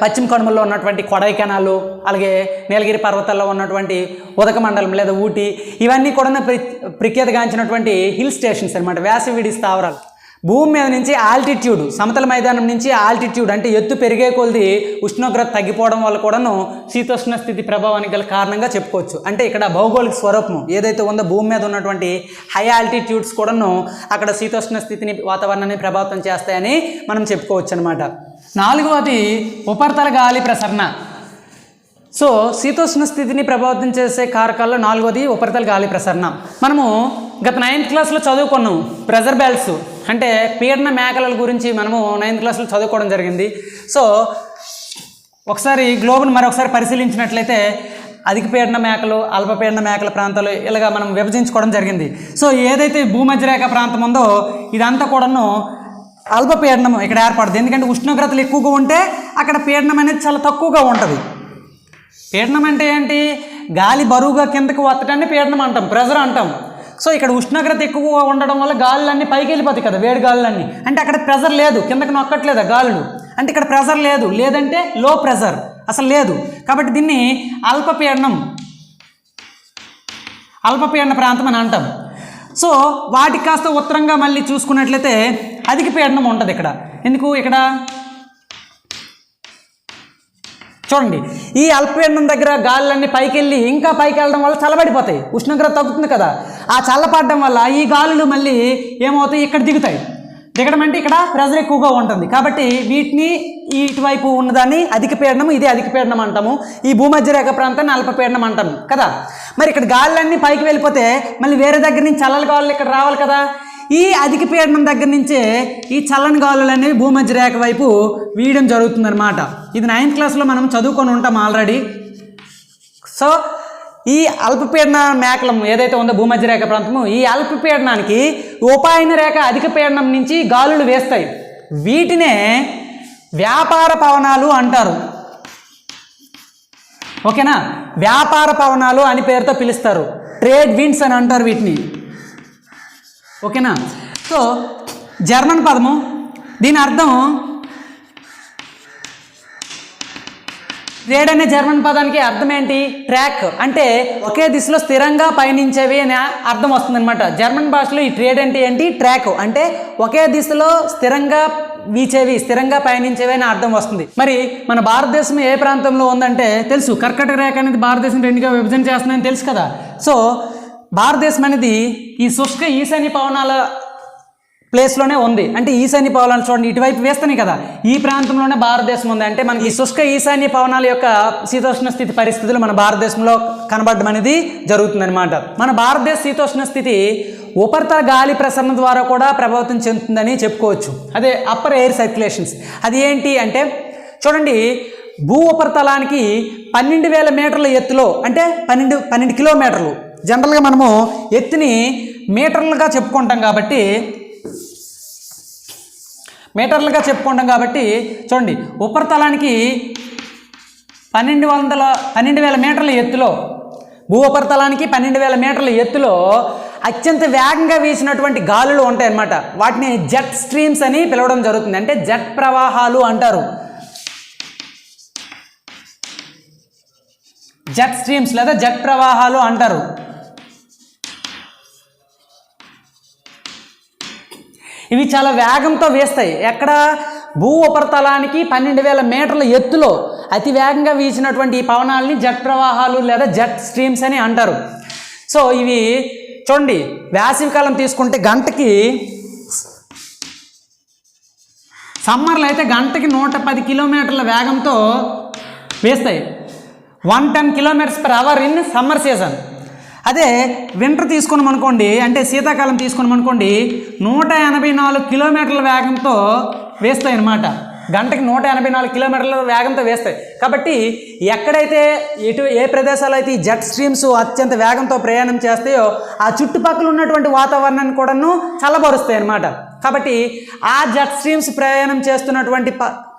పశ్చిమ కనుమల్లో ఉన్నటువంటి కొడైకెనాలు, అలాగే నీలగిరి పర్వతాల్లో ఉన్నటువంటి ఉదకమండలం లేదా ఊటీ, ఇవన్నీ కూడా ప్రఖ్యాతిగాంచినటువంటి హిల్ స్టేషన్స్ అనమాట, వేసవిడి స్థావరాలు. భూమి మీద నుంచి ఆల్టిట్యూడ్, సమతల మైదానం నుంచి ఆల్టిట్యూడ్ అంటే ఎత్తు పెరిగే కొలది ఉష్ణోగ్రత తగ్గిపోవడం వల్ల కూడాను శీతోష్ణ స్థితి ప్రభావానికి గల కారణంగా చెప్పుకోవచ్చు. అంటే ఇక్కడ భౌగోళిక స్వరూపం ఏదైతే ఉందో భూమి మీద ఉన్నటువంటి హై ఆల్టిట్యూడ్స్ కూడాను అక్కడ శీతోష్ణ స్థితిని, వాతావరణాన్ని ప్రభావితం చేస్తాయని మనం చెప్పుకోవచ్చు అనమాట. నాలుగవది ఉపరితల గాలి ప్రసరణ. సో శీతోష్ణ స్థితిని ప్రభావితం చేసే కారకాల్లో నాలుగవది ఉపరితల గాలి ప్రసరణ. మనము గత 9th క్లాస్లో చదువుకున్నాం ప్రెజర్ బెల్ట్స్ అంటే పీడన మేకల గురించి మనము 9th క్లాస్లో చదువుకోవడం జరిగింది. సో ఒకసారి గ్లోబ్ను మరొకసారి పరిశీలించినట్లయితే అధిక పీడన మేకలు, అల్పపీడన మేకల ప్రాంతాలు ఇలాగా మనం విభజించుకోవడం జరిగింది. సో ఏదైతే భూమధ్యరేఖ ప్రాంతం ఉందో ఇదంతా కూడాను అల్పపీడనం ఇక్కడ ఏర్పడుతుంది. ఎందుకంటే ఉష్ణోగ్రతలు ఎక్కువగా ఉంటే అక్కడ పీడనం అనేది చాలా తక్కువగా ఉంటుంది. పీడనం అంటే ఏంటి, గాలి బరువుగా కిందకు వత్తడాన్ని పీడనం అంటాం, ప్రెజర్ అంటాం. సో ఇక్కడ ఉష్ణోగ్రత ఎక్కువగా ఉండడం వల్ల గాలులన్నీ పైకి వెళ్ళిపోతాయి కదా, వేడి గాలులన్నీ. అంటే అక్కడ ప్రెజర్ లేదు, కిందకి నొక్కట్లేదు గాలులు, అంటే ఇక్కడ ప్రెజర్ లేదు, లేదంటే లో ప్రెజర్ అసలు లేదు. కాబట్టి దీన్ని అల్పపీడన ప్రాంతం అని అంటాం. సో వాటికి కాస్త ఉత్తరంగా మళ్ళీ చూసుకున్నట్లయితే అధిక పీడనం ఉంటుంది ఇక్కడ. ఎందుకు ఇక్కడ చూడండి, ఈ అల్పపీడనం దగ్గర గాలులన్నీ పైకి వెళ్ళి ఇంకా పైకి వెళ్ళడం వల్ల చల్లబడిపోతాయి, ఉష్ణోగ్రత తగ్గుతుంది కదా. ఆ చల్లపడడం వల్ల ఈ గాలులు మళ్ళీ ఏమవుతాయి, ఇక్కడ దిగుతాయి. దిగడం అంటే ఇక్కడ ప్రెజర్ ఎక్కువగా ఉంటుంది. కాబట్టి వీటిని ఇటువైపు ఉన్నదాన్ని అధిక పీడనం, ఇది అధిక పీడనం అంటాము. ఈ భూమధ్యరేఖ ప్రాంతాన్ని అల్పపీడనం అంటాము కదా. మరి ఇక్కడ గాలులన్నీ పైకి వెళ్ళిపోతే మళ్ళీ వేరే దగ్గర నుంచి చల్లని గాలులు ఇక్కడ రావాలి కదా. ఈ అధిక పీడనం దగ్గర నుంచే ఈ చల్లని గాలులు అనేవి భూమధ్యరేఖ వైపు వీయడం జరుగుతుందన్నమాట. ఇది 9th క్లాస్లో మనం చదువుకొని ఉంటాం ఆల్రెడీ. సో ఈ అల్పపీడన మేకలం ఏదైతే ఉందో భూమధ్యరేఖ ప్రాంతము, ఈ అల్పపీడనానికి ఉపాయన రేఖ అధిక పీడనం నుంచి గాలులు వేస్తాయి. వీటినే వ్యాపార పవనాలు అంటారు. ఓకేనా, వ్యాపార పవనాలు అని పేరుతో పిలుస్తారు, ట్రేడ్ విండ్స్ అని అంటారు వీటిని. ఓకేనా. సో జర్మన్ పదము, దీని అర్థం ట్రేడ్ అనే జర్మన్ పదానికి అర్థం ఏంటి? ట్రాక్, అంటే ఒకే దిశలో స్థిరంగా పయనించేవి అనే అర్థం వస్తుందన్నమాట. జర్మన్ భాషలో ఈ ట్రేడ్ అంటే ఏంటి? ట్రాక్, అంటే ఒకే దిశలో స్థిరంగా వీచేవి, స్థిరంగా పయనించేవి అని అర్థం వస్తుంది. మరి మన భారతదేశం ఏ ప్రాంతంలో ఉందంటే తెలుసు, కర్కటక రేఖ అనేది భారతదేశం రెండుగా విభజన చేస్తుందని తెలుసు కదా. సో భారతదేశం అనేది ఈ శుష్క ఈశాన్య పవనాల ప్లేస్లోనే ఉంది. అంటే ఈశాన్య పవనాలు చూడండి ఇటువైపు వేస్తున్నాయి కదా, ఈ ప్రాంతంలోనే భారతదేశం ఉంది. అంటే మనకి ఈ శుష్క ఈశాన్య పవనాల యొక్క శీతోష్ణ స్థితి పరిస్థితులు మన భారతదేశంలో కనబడడం అనేది జరుగుతుందన్నమాట. మన భారతదేశ శీతోష్ణ స్థితి ఉపరితల గాలి ప్రసరణ ద్వారా కూడా ప్రభావితం చెందుతుందని చెప్పుకోవచ్చు. అదే అప్పర్ ఎయిర్ సర్క్యులేషన్స్. అది ఏంటి అంటే చూడండి, భూ ఉపరితలానికి 12,000 మీటర్ల ఎత్తులో, అంటే 12 కిలోమీటర్లు, జనరల్గా మనము ఎత్తుని మీటర్లుగా చెప్పుకుంటాం కాబట్టి చూడండి, ఉపరితలానికి 12,000 మీటర్ల ఎత్తులో, భూ ఉపరితలానికి 12,000 మీటర్ల ఎత్తులో అత్యంత వేగంగా వీసినటువంటి గాలులు ఉంటాయి అన్నమాట. వాటిని జెట్ స్ట్రీమ్స్ అని పిలవడం జరుగుతుంది. అంటే జెట్ ప్రవాహాలు అంటారు. జెట్ స్ట్రీమ్స్ లేదా జెట్ ప్రవాహాలు అంటారు. ఇవి చాలా వేగంతో వేస్తాయి. ఎక్కడ? భూ ఉపరితలానికి 12,000 మీటర్ల ఎత్తులో అతి వేగంగా వీచినటువంటి ఈ పవనాలని జెట్ ప్రవాహాలు లేదా జెట్ స్ట్రీమ్స్ అని అంటారు. సో ఇవి చూడండి, వేసవికాలం తీసుకుంటే గంటకి, సమ్మర్లో అయితే గంటకి 110 కిలోమీటర్ల వేగంతో వేస్తాయి. 110 km/h ఇన్ సమ్మర్ సీజన్. అదే వింటర్ తీసుకున్నాం అనుకోండి, అంటే శీతాకాలం తీసుకున్నాం అనుకోండి, 184 కిలోమీటర్ల వేగంతో వేస్తాయి అన్నమాట. గంటకి 184 కిలోమీటర్ల వేగంతో వేస్తాయి. కాబట్టి ఎక్కడైతే ఏ ప్రదేశాలు అయితే ఈ జెట్ స్ట్రీమ్స్ అత్యంత వేగంతో ప్రయాణం చేస్తాయో ఆ చుట్టుపక్కల ఉన్నటువంటి వాతావరణాన్ని కూడాను చల్లబరుస్తాయి అన్నమాట. కాబట్టి ఆ జెట్ స్ట్రీమ్స్ ప్రయాణం చేస్తున్నటువంటి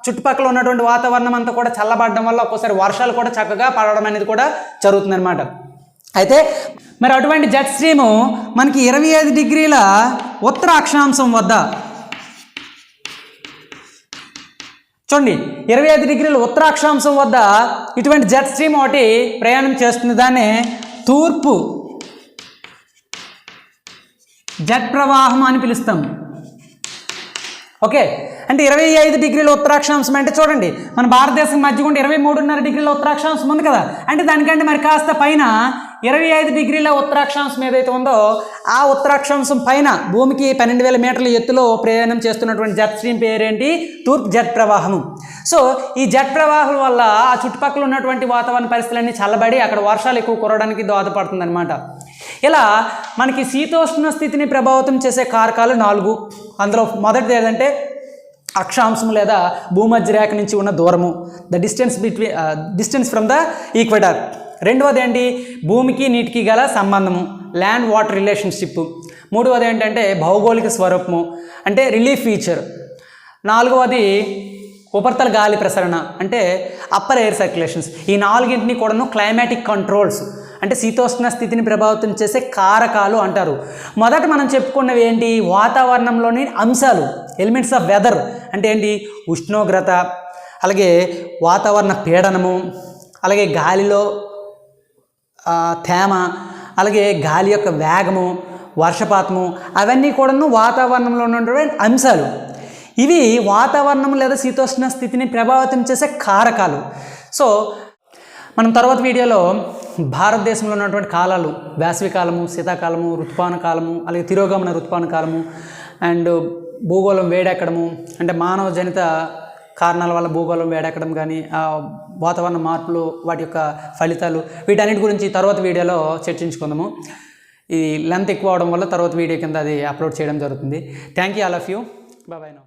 చుట్టుపక్కల ఉన్నటువంటి వాతావరణం అంతా కూడా చల్లబడడం వల్ల ఒక్కోసారి వర్షాలు కూడా చక్కగా పడడం అనేది కూడా జరుగుతుందన్నమాట. అయితే మరి అటువంటి జెట్ స్ట్రీము మనకి 25 డిగ్రీల ఉత్తర అక్షాంశం వద్ద, చూడండి 25 డిగ్రీల ఉత్తర అక్షాంశం వద్ద ఇటువంటి జెట్ స్ట్రీమ్ ఒకటి ప్రయాణం చేస్తుంది. దాన్ని తూర్పు జెట్ ప్రవాహం అని పిలుస్తాం. ఓకే, అంటే 25 డిగ్రీల ఉత్తరాక్షాంశం అంటే చూడండి, మన భారతదేశం మధ్య కూడా 23.5 డిగ్రీల ఉత్తరాక్షాంశం ఉంది కదా. అంటే దానికంటే మరి కాస్త పైన 25 డిగ్రీల ఉత్తరాక్షాంశం ఏదైతే ఉందో ఆ ఉత్తరాక్షాంశం పైన భూమికి 12,000 మీటర్ల ఎత్తులో ప్రయాణం చేస్తున్నటువంటి జెట్ స్ట్రీమ్ పేరేంటి? తూర్పు జెట్ ప్రవాహము. సో ఈ జెట్ ప్రవాహం వల్ల ఆ చుట్టుపక్కల ఉన్నటువంటి వాతావరణ పరిస్థితులన్నీ చల్లబడి అక్కడ వర్షాలు ఎక్కువ కురవడానికి దోహదపడుతుంది అనమాట. ఇలా మనకి శీతోష్ణ స్థితిని ప్రభావితం చేసే కారకాలు 4. అందులో మొదటిది ఏదంటే అక్షాంశం లేదా భూమధ్య రేఖ నుంచి ఉన్న దూరము, the distance from the Ecuador. రెండవది ఏంటి? భూమికి నీటికి గల సంబంధము, ల్యాండ్ వాటర్ రిలేషన్షిప్. మూడవది ఏంటంటే భౌగోళిక స్వరూపము, అంటే రిలీఫ్ ఫీచర్. నాలుగవది ఉపరితల గాలి ప్రసరణ, అంటే అప్పర్ ఎయిర్ సర్క్యులేషన్స్. ఈ నాలుగింటిని కూడాను క్లైమాటిక్ కంట్రోల్స్, అంటే శీతోష్ణ స్థితిని ప్రభావితం చేసే కారకాలు అంటారు. మొదట మనం చెప్పుకున్నవి ఏంటి? వాతావరణంలోని అంశాలు, ఎలిమెంట్స్ ఆఫ్ వెదర్. అంటే ఏంటి? ఉష్ణోగ్రత, అలాగే వాతావరణ పీడనము, అలాగే గాలిలో తేమ, అలాగే గాలి యొక్క వేగము, వర్షపాతము, అవన్నీ కూడాను వాతావరణంలో ఉన్నటువంటి అంశాలు. ఇవి వాతావరణం లేదా శీతోష్ణ స్థితిని ప్రభావితం చేసే కారకాలు. సో మనం తర్వాత వీడియోలో భారతదేశంలో ఉన్నటువంటి కాలాలు, వేసవి కాలము, శీతాకాలము, ఋతుపవన కాలము, అలాగే తిరోగమన ఋతుపవన కాలము, అండ్ భూగోళం వేడెక్కడము, అంటే మానవ జనిత కారణాల వల్ల భూగోళం వేడెక్కడం కానీ, వాతావరణ మార్పులు, వాటి యొక్క ఫలితాలు, వీటన్నిటి గురించి తర్వాత వీడియోలో చర్చించుకుందాము. ఈ లెంత్ ఎక్కువ అవడం వల్ల తర్వాత వీడియో కింద అది అప్లోడ్ చేయడం జరుగుతుంది. Thank you all of you. Bye now.